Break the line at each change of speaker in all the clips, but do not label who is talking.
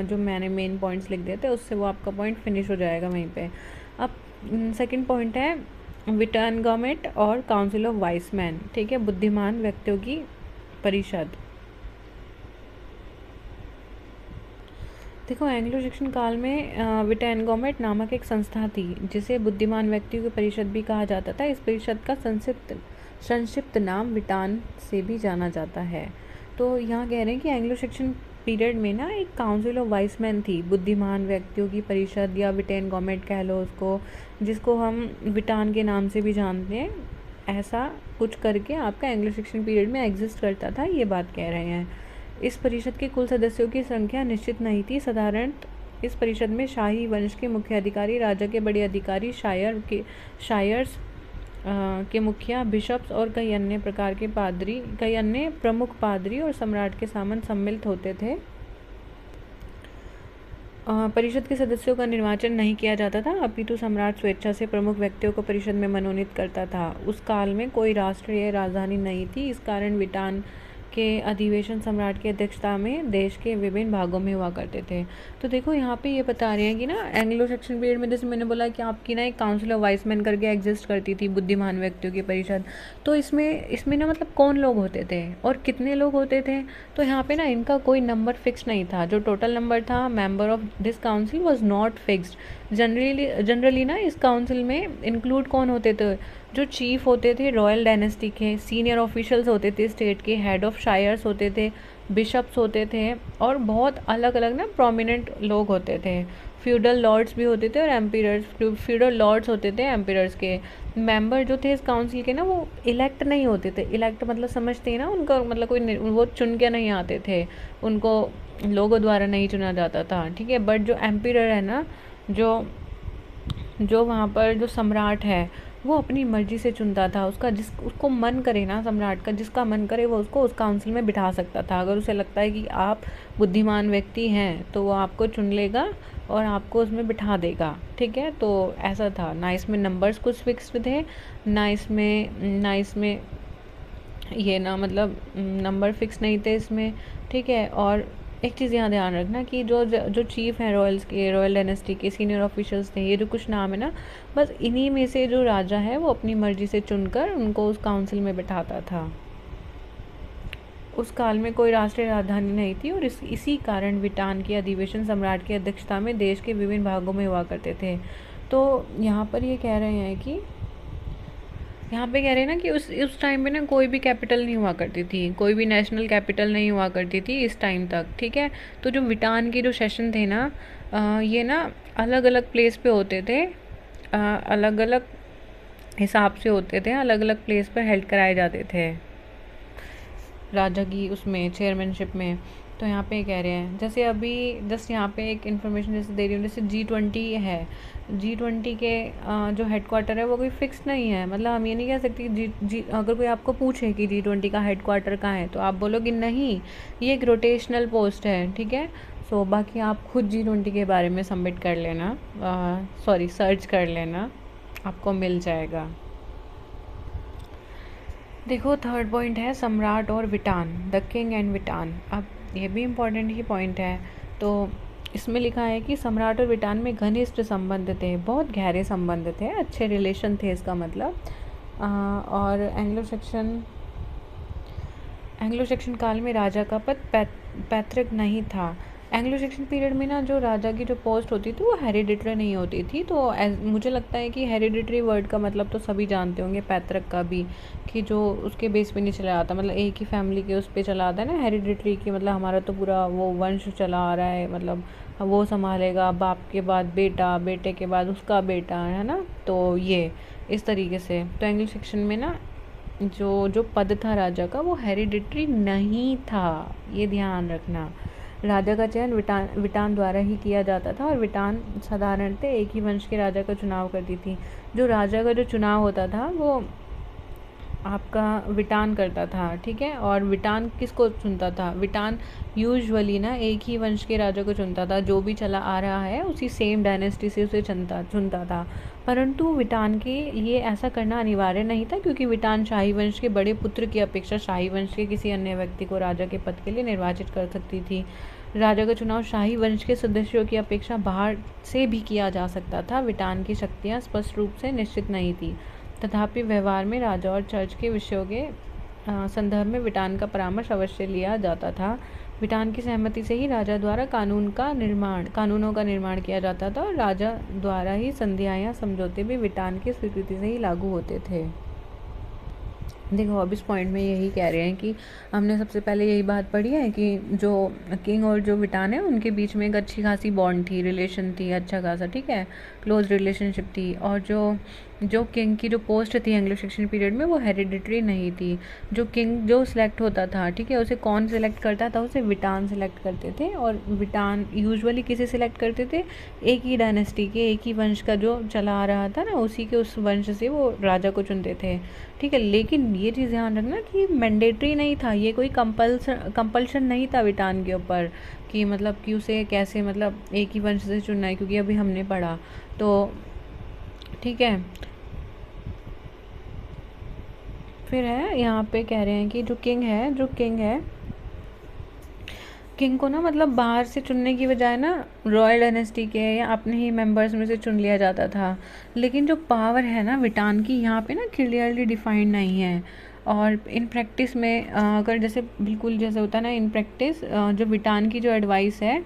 जो मैंने main points लिख दिए थे उससे वो आपका पॉइंट फिनिश हो जाएगा वहीं पे। अब सेकंड पॉइंट है विटानगमेट और काउंसिल ऑफ वाइस मैन, ठीक है, बुद्धिमान व्यक्तियों की परिषद। देखो एंग्लो शिक्षण काल में विटानगमेट नामक एक संस्था थी जिसे बुद्धिमान व्यक्तियों की परिषद भी कहा जाता था। इस परिषद का संक्षिप्त नाम विटान से भी जाना जाता है। तो यहाँ कह रहे हैं कि एंग्लो शिक्षण पीरियड में ना एक काउंसिल ऑफ वाइस मैन थी, बुद्धिमान व्यक्तियों की परिषद या विटानगमेट कह लो उसको, जिसको हम विटान के नाम से भी जानते हैं। ऐसा कुछ करके आपका एंग्लो शिक्षण पीरियड में एग्जिस्ट करता था, ये बात कह रहे हैं। इस परिषद के कुल सदस्यों की संख्या निश्चित नहीं थी। साधारणतः इस परिषद में शाही वंश के मुख्य अधिकारी, राजा के बड़े अधिकारी, शायर्स के मुखिया, बिशप्स और कई अन्य प्रमुख पादरी और सम्राट के सामंत सम्मिलित होते थे। परिषद के सदस्यों का निर्वाचन नहीं किया जाता था, अपितु सम्राट स्वेच्छा से प्रमुख व्यक्तियों को परिषद में मनोनीत करता था। उस काल में कोई राष्ट्रीय राजधानी नहीं थी, इस कारण विटान के अधिवेशन सम्राट की अध्यक्षता में देश के विभिन्न भागों में हुआ करते थे। तो देखो यहाँ पे ये बता रहे हैं कि ना एंग्लो सेक्शन पीरियड में, जैसे मैंने बोला कि आपकी ना एक काउंसिल ऑफ वाइस मैन करके एग्जिस्ट करती थी, बुद्धिमान व्यक्तियों की परिषद। तो इसमें ना मतलब कौन लोग होते थे और कितने लोग होते थे, तो यहाँ पे ना इनका कोई नंबर फिक्स नहीं था। जो टोटल नंबर था member of this council was not fixed. Generally ना इस काउंसिल में इंक्लूड कौन होते थे, जो चीफ होते थे रॉयल डायनेस्टी के, सीनियर ऑफिशियल्स होते थे स्टेट के, हेड ऑफ शायर्स होते थे, बिशप्स होते थे और बहुत अलग अलग ना प्रोमिनेंट लोग होते थे। फ्यूडल लॉर्ड्स भी होते थे और एम्पियर्स, फ्यूडल लॉर्ड्स होते थे एम्पियर्स के। मेंबर जो थे इस काउंसिल के ना वो इलेक्ट नहीं होते थे। इलेक्ट मतलब समझते हैं ना, उनका मतलब कोई वो चुन के नहीं आते थे, उनको लोगों द्वारा नहीं चुना जाता था, ठीक है। बट जो एम्पियर है ना, जो वहाँ पर जो सम्राट है वो अपनी मर्जी से चुनता था। उसको मन करे ना, सम्राट का जिसका मन करे वो उसको उस काउंसिल में बिठा सकता था। अगर उसे लगता है कि आप बुद्धिमान व्यक्ति हैं तो वो आपको चुन लेगा और आपको उसमें बिठा देगा, ठीक है। तो ऐसा था ना, इसमें नंबर्स कुछ फिक्स्ड थे, ना इसमें ये ना मतलब नंबर फिक्स नहीं थे इसमें, ठीक है। और एक चीज़ यहाँ ध्यान रखना कि जो चीफ हैं रॉयल डायनेस्टी के सीनियर ऑफिशियल्स थे, ये जो कुछ नाम है ना, बस इन्हीं में से जो राजा है वो अपनी मर्जी से चुनकर उनको उस काउंसिल में बिठाता था। उस काल में कोई राष्ट्रीय राजधानी नहीं थी और इसी कारण विटान के अधिवेशन सम्राट की अध्यक्षता में देश के विभिन्न भागों में हुआ करते थे। तो यहाँ पर ये कह रहे हैं कि यहाँ पे कह रहे हैं ना कि उस टाइम पे ना कोई भी कैपिटल नहीं हुआ करती थी, कोई भी नेशनल कैपिटल नहीं हुआ करती थी इस टाइम तक, ठीक है। तो जो विटान के जो सेशन थे ना, ये ना अलग अलग प्लेस पे होते थे, अलग अलग हिसाब से होते थे, अलग अलग प्लेस पर हेल्ड कराए जाते थे राजा की उसमें चेयरमैनशिप में। तो यहाँ पे कह रहे हैं, जैसे अभी जस्ट यहाँ पे एक इन्फॉर्मेशन जैसे दे रही हूँ, जैसे G20 है, G20 के जो हेडक्वार्टर है वो कोई फिक्स नहीं है। मतलब हम ये नहीं कह सकते अगर कोई आपको पूछे कि G20 का हेडक्वार्टर कहाँ है तो आप बोलोगे नहीं, ये एक रोटेशनल पोस्ट है, ठीक है। सो बाकी आप खुद G20 के बारे में सबमिट कर लेना, सर्च कर लेना, आपको मिल जाएगा। देखो थर्ड पॉइंट है सम्राट और विटान, द किंग एंड विटान। अब ये भी इम्पॉर्टेंट ही पॉइंट है। तो इसमें लिखा है कि सम्राट और विटान में घनिष्ठ संबंध थे, बहुत गहरे संबंध थे, अच्छे रिलेशन थे इसका मतलब। और एंग्लो सेक्शन काल में राजा का पद पैतृक नहीं था। एंग्लो सेक्शन पीरियड में ना जो राजा की जो पोस्ट होती थी वो हेरिडिटरी नहीं होती थी। तो मुझे लगता है कि हेरिडिटरी वर्ड का मतलब तो सभी जानते होंगे, पैतृक का भी, कि जो उसके बेस पे नहीं चला आता, मतलब एक ही फैमिली के उस पर चला आता है ना हेरिडिटरी की, मतलब हमारा तो पूरा वो वंश चला आ रहा है, मतलब वो संभालेगा, बाप के बाद बेटा, बेटे के बाद उसका बेटा, है ना। तो ये इस तरीके से, तो एंग्लो सेक्शन में ना जो पद था राजा का वो हेरिडिटरी नहीं था, ये ध्यान रखना। राजा का चयन विटान द्वारा ही किया जाता था और विटान साधारणतः एक ही वंश के राजा का चुनाव करती थी। जो राजा का जो चुनाव होता था वो आपका विटान करता था, ठीक है। और विटान किसको चुनता था, विटान यूजुअली ना एक ही वंश के राजा को चुनता था, जो भी चला आ रहा है उसी सेम डायनेस्टी से उसे चुनता था। परंतु विटान के लिए ऐसा करना अनिवार्य नहीं था, क्योंकि विटान शाही वंश के बड़े पुत्र की अपेक्षा शाही वंश के किसी अन्य व्यक्ति को राजा के पद के लिए निर्वाचित कर सकती थी। राजा का चुनाव शाही वंश के सदस्यों की अपेक्षा बाहर से भी किया जा सकता था। विटान की शक्तियाँ स्पष्ट रूप से निश्चित नहीं थी, तथापि व्यवहार में राजा और चर्च के विषयों के संदर्भ में विटान का परामर्श अवश्य लिया जाता था। विटान की सहमति से ही राजा द्वारा कानूनों का निर्माण किया जाता था, और राजा द्वारा ही संधियाँ या समझौते भी विटान की स्वीकृति से ही लागू होते थे। देखो, अब इस पॉइंट में यही कह रहे हैं कि हमने सबसे पहले यही बात पढ़ी है कि जो किंग और जो विटान है उनके बीच में एक अच्छी खासी बॉन्ड थी, रिलेशन थी, अच्छा खासा, ठीक है, क्लोज रिलेशनशिप थी। और जो किंग की जो पोस्ट थी एंग्लो सेक्शन पीरियड में वो हेरिडिटरी नहीं थी। जो किंग जो सिलेक्ट होता था, ठीक है, उसे कौन सिलेक्ट करता था? उसे विटान सिलेक्ट करते थे। और विटान यूजुअली किसे सिलेक्ट करते थे? एक ही डायनेस्टी के, एक ही वंश का जो चला आ रहा था ना, उसी के उस वंश से वो राजा को चुनते थे, ठीक है। लेकिन ये चीज़ ध्यान रखना कि मैंडेटरी नहीं था, ये कोई कंपल्शन नहीं था विटान के ऊपर कि मतलब कि उसे कैसे मतलब एक ही वंश से चुनना है, क्योंकि अभी हमने पढ़ा तो, ठीक है। फिर है यहाँ पे कह रहे हैं कि जो किंग है किंग को ना मतलब बाहर से चुनने की बजाय ना रॉयल डायनेस्टी के या अपने ही मेंबर्स में से चुन लिया जाता था। लेकिन जो पावर है ना विटान की, यहाँ पे ना क्लियरली डिफाइंड नहीं है। और इन प्रैक्टिस में अगर जैसे बिल्कुल जैसे होता है ना, इन प्रैक्टिस जो विटान की जो एडवाइस है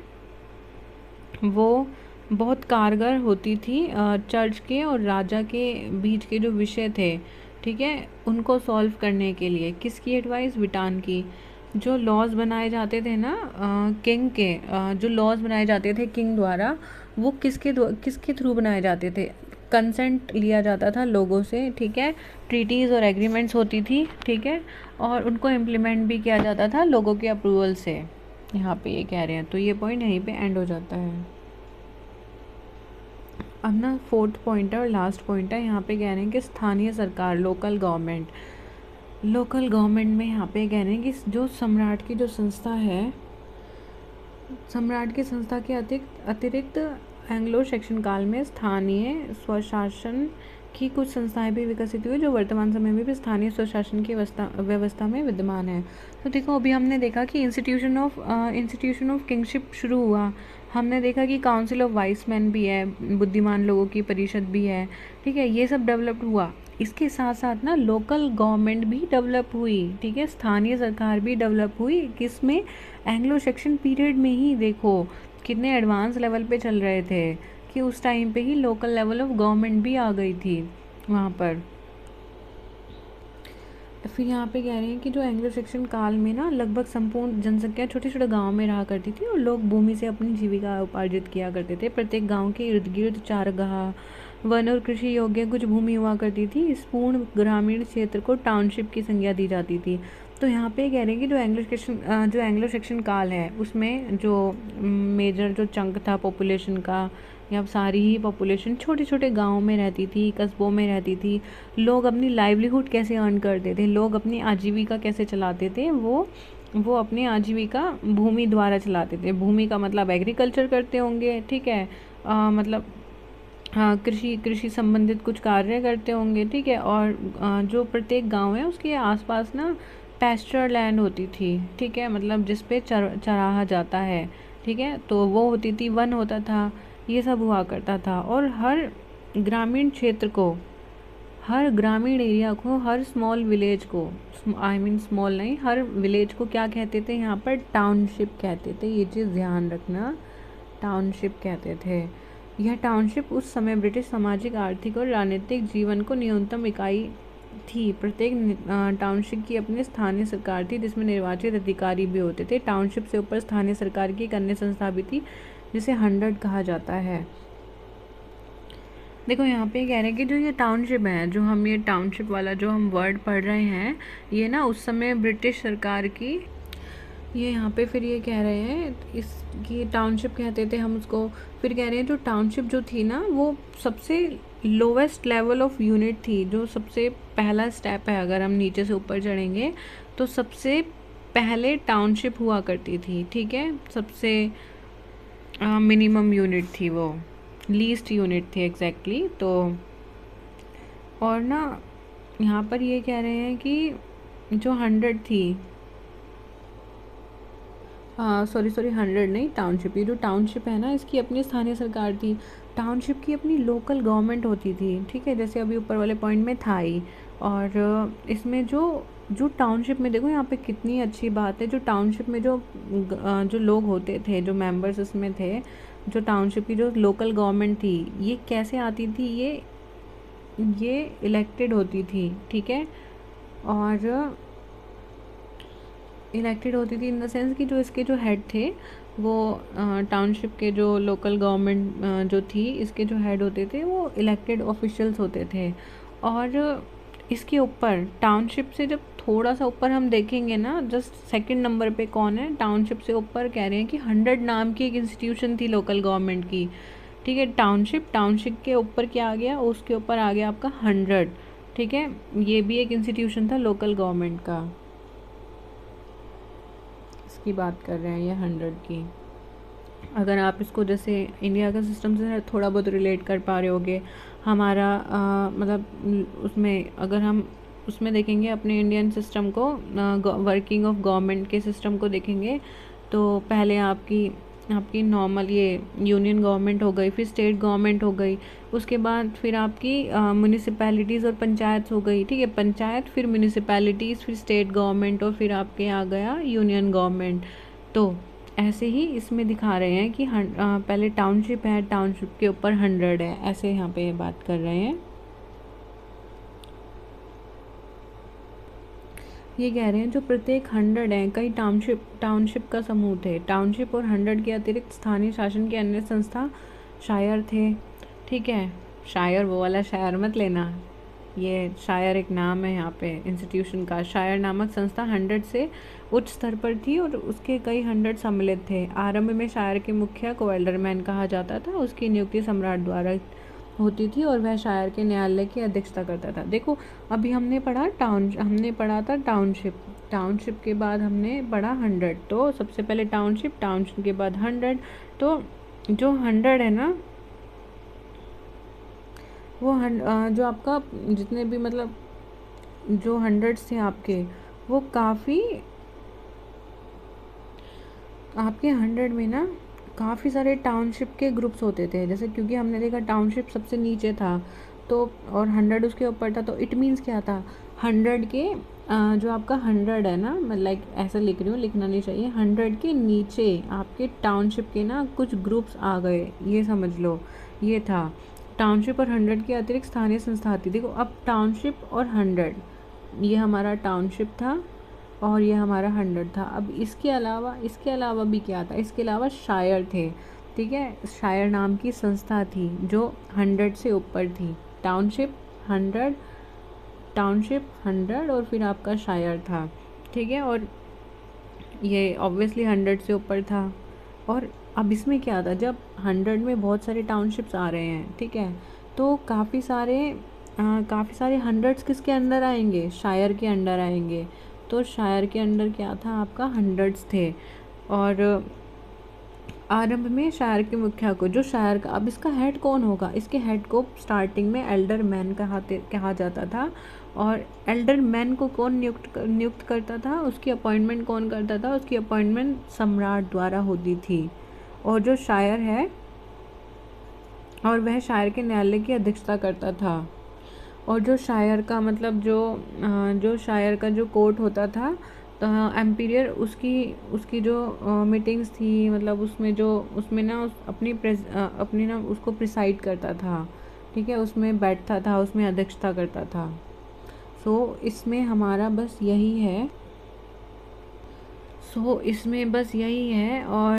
वो बहुत कारगर होती थी चर्च के और राजा के बीच के जो विषय थे, ठीक है, उनको सॉल्व करने के लिए। किसकी एडवाइस? विटान की। जो लॉज बनाए जाते थे ना किंग के, जो लॉज बनाए जाते थे किंग द्वारा, वो किसके थ्रू बनाए जाते थे? कंसेंट लिया जाता था लोगों से, ठीक है, ट्रीटीज़ और एग्रीमेंट्स होती थी, ठीक है, और उनको इम्प्लीमेंट भी किया जाता था लोगों के अप्रूवल से। यहाँ पे ये कह रहे हैं, तो ये पॉइंट यहीं पे एंड हो जाता है। अब ना फोर्थ पॉइंट है और लास्ट पॉइंट है, यहाँ पे कह रहे हैं कि स्थानीय सरकार, लोकल गवर्नमेंट में यहाँ पे कह रहे हैं कि जो सम्राट की जो संस्था है, सम्राट की संस्था के अतिरिक्त एंग्लो सेक्शन काल में स्थानीय स्वशासन की कुछ संस्थाएं भी विकसित हुई, जो वर्तमान समय में भी स्थानीय स्वशासन की व्यवस्था में विद्यमान है। तो देखो, अभी हमने देखा कि इंस्टीट्यूशन ऑफ किंगशिप शुरू हुआ। हमने देखा कि काउंसिल ऑफ वाइस मैन भी है, बुद्धिमान लोगों की परिषद भी है, ठीक है, ये सब डेवलप हुआ। इसके साथ साथ ना लोकल गवर्नमेंट भी डेवलप हुई, ठीक है, स्थानीय सरकार भी डेवलप हुई। किसमें? एंग्लो सेक्शन पीरियड में ही। देखो कितने एडवांस लेवल पे चल रहे थे कि उस टाइम पे ही लोकल लेवल ऑफ गवर्नमेंट भी आ गई थी वहाँ पर। फिर यहाँ पे कह रहे हैं कि जो एंग्लो सेक्शन काल में ना लगभग संपूर्ण जनसंख्या छोटे छोटे गाँव में रहा करती थी और लोग भूमि से अपनी जीविका उपार्जित किया करते थे। प्रत्येक गांव के इर्द गिर्द चारगाह, वन और कृषि योग्य कुछ भूमि हुआ करती थी। इस पूर्ण ग्रामीण क्षेत्र को टाउनशिप की संज्ञा दी जाती थी। तो यहाँ पे कह रहे हैं कि जो एंग्लो सेक्शन काल है उसमें जो मेजर जो चंक था पॉपुलेशन का, या सारी ही पॉपुलेशन छोटे छोटे गाँव में रहती थी, कस्बों में रहती थी। लोग अपनी लाइवलीहुड कैसे अर्न करते थे, लोग अपनी आजीविका कैसे चलाते थे? वो अपनी आजीविका भूमि द्वारा चलाते थे। भूमि का मतलब एग्रीकल्चर करते होंगे, ठीक है, मतलब हाँ, कृषि संबंधित कुछ कार्य करते होंगे, ठीक है। और जो प्रत्येक गांव है उसके आसपास ना पैस्चर लैंड होती थी, ठीक है, मतलब जिस पे चराहा जाता है, ठीक है, तो वो होती थी, वन होता था, ये सब हुआ करता था। और हर ग्रामीण क्षेत्र को, हर ग्रामीण एरिया को, हर स्मॉल विलेज को, स्मॉल नहीं, हर विलेज को क्या कहते थे यहाँ पर? टाउनशिप कहते थे। ये चीज़ ध्यान रखना, टाउनशिप कहते थे। यह टाउनशिप उस समय ब्रिटिश सामाजिक, आर्थिक और राजनीतिक जीवन को न्यूनतम इकाई थी। प्रत्येक टाउनशिप की अपनी स्थानीय सरकार थी जिसमें निर्वाचित अधिकारी भी होते थे। टाउनशिप से ऊपर स्थानीय सरकार की एक अन्य संस्था भी थी जिसे हंड्रेड कहा जाता है। देखो यहाँ पे कह रहे हैं कि जो ये टाउनशिप है, जो हम ये टाउनशिप वाला जो हम वर्ड पढ़ रहे हैं, ये ना उस समय ब्रिटिश सरकार की, ये यहाँ पे फिर ये कह रहे हैं इसकी टाउनशिप कहते थे हम उसको। फिर कह रहे हैं जो टाउनशिप जो थी ना वो सबसे लोवेस्ट लेवल ऑफ यूनिट थी, जो सबसे पहला स्टेप है। अगर हम नीचे से ऊपर चढ़ेंगे तो सबसे पहले टाउनशिप हुआ करती थी, ठीक है, सबसे मिनिमम यूनिट थी, वो लीस्ट यूनिट थी एग्जैक्टली। तो और ना यहाँ पर ये कह रहे हैं कि जो 100 थी, सॉरी सॉरी 100 नहीं, टाउनशिप, ये जो टाउनशिप है ना इसकी अपनी स्थानीय सरकार थी। टाउनशिप की अपनी लोकल गवर्नमेंट होती थी, ठीक है, जैसे अभी ऊपर वाले पॉइंट में था ही। और इसमें जो जो टाउनशिप में देखो यहाँ पे कितनी अच्छी बात है, जो टाउनशिप में जो लोग होते थे, जो मेंबर्स इसमें थे, जो टाउनशिप की जो लोकल गवर्नमेंट थी, ये कैसे आती थी, ये इलेक्टेड होती थी, ठीक है। और इलेक्टेड होती थी इन द सेंस कि जो इसके जो हेड थे वो टाउनशिप के जो लोकल गवर्नमेंट जो थी, इसके जो हेड होते थे वो इलेक्टेड ऑफिशियल्स होते थे। और इसके ऊपर टाउनशिप से जब थोड़ा सा ऊपर हम देखेंगे ना, जस्ट सेकंड नंबर पे कौन है, टाउनशिप से ऊपर कह रहे हैं कि 100 नाम की एक इंस्टीट्यूशन थी लोकल गवर्नमेंट की, ठीक है। टाउनशिप के ऊपर क्या आ गया, उसके ऊपर आ गया आपका 100, ठीक है। ये भी एक इंस्टीट्यूशन था लोकल गवर्नमेंट का, की बात कर रहे हैं ये 100 की। अगर आप इसको जैसे इंडिया का सिस्टम से थोड़ा बहुत रिलेट कर पा रहे होगे, हमारा मतलब उसमें अगर हम उसमें देखेंगे अपने इंडियन सिस्टम को, वर्किंग ऑफ गवर्नमेंट के सिस्टम को देखेंगे, तो पहले आपकी नॉर्मल ये यूनियन गवर्नमेंट हो गई, फिर स्टेट गवर्नमेंट हो गई, उसके बाद फिर आपकी म्यूनिसिपैलिटीज़ और पंचायत हो गई, ठीक है, पंचायत फिर म्यूनिसिपैलिटीज़ फिर स्टेट गवर्नमेंट और फिर आपके आ गया यूनियन गवर्नमेंट। तो ऐसे ही इसमें दिखा रहे हैं कि पहले टाउनशिप है, टाउनशिप के ऊपर 100 है, ऐसे यहाँ पे बात कर रहे हैं। ये कह रहे हैं जो प्रत्येक 100 है, कई टाउनशिप का समूह थे। टाउनशिप और 100 के अतिरिक्त स्थानीय शासन के अन्य संस्था शायर थे, ठीक है। शायर वो वाला शायर मत लेना, ये शायर एक नाम है यहाँ पे इंस्टीट्यूशन का। शायर नामक संस्था 100 से उच्च स्तर पर थी और उसके कई 100 सम्मिलित थे। आरंभ में शायर के मुखिया को एल्डरमैन कहा जाता था, उसकी नियुक्ति सम्राट द्वारा होती थी और वह शायर के न्यायालय की अध्यक्षता करता था। देखो अभी हमने पढ़ा था टाउनशिप के बाद हमने पढ़ा 100, तो सबसे पहले टाउनशिप के बाद 100। तो जो 100 है ना वो जो आपका जितने भी मतलब जो 100 थे आपके, वो काफ़ी आपके 100 में ना काफ़ी सारे टाउनशिप के ग्रुप्स होते थे, जैसे क्योंकि हमने देखा टाउनशिप सबसे नीचे था तो और 100 उसके ऊपर था, तो इट मीन्स क्या था, 100 के जो आपका 100 है ना, मैं लाइक ऐसा लिख रही हूँ, लिखना नहीं चाहिए, 100 के नीचे आपके टाउनशिप के ना कुछ ग्रुप्स आ गए, ये समझ लो। ये था टाउनशिप और 100 के अतिरिक्त स्थानीय संस्था थी। देखो अब टाउनशिप और 100, ये हमारा टाउनशिप था और ये हमारा 100 था। अब इसके अलावा भी क्या था, इसके अलावा शायर थे, ठीक है। शायर नाम की संस्था थी जो 100 से ऊपर थी। टाउनशिप 100 और फिर आपका शायर था, ठीक है। और ये ऑब्वियसली 100 से ऊपर था। और अब इसमें क्या था, जब 100 में बहुत सारे टाउनशिप्स आ रहे हैं, ठीक है, तो काफ़ी सारे 100 किसके अंडर आएंगे, शायर के अंडर आएंगे। तो शायर के अंडर क्या था, आपका 100 थे। और आरंभ में शायर के मुखिया को, जो शायर का, अब इसका हेड कौन होगा, इसके हेड को स्टार्टिंग में एल्डर मैन कहा जाता था। और एल्डर मैन को कौन नियुक्त करता था, उसकी अपॉइंटमेंट कौन करता था, उसकी अपॉइंटमेंट सम्राट द्वारा होती थी। और जो शायर है और वह शायर के न्यायालय की अध्यक्षता करता था। और जो शायर का मतलब जो शायर का जो कोर्ट होता था, तो एम्पीरियर उसकी जो मीटिंग्स थी, मतलब उसमें ना अपनी ना उसको प्रिसाइड करता था, ठीक है, उसमें बैठता था, उसमें अध्यक्षता करता था। इसमें हमारा बस यही है। इसमें बस यही है। और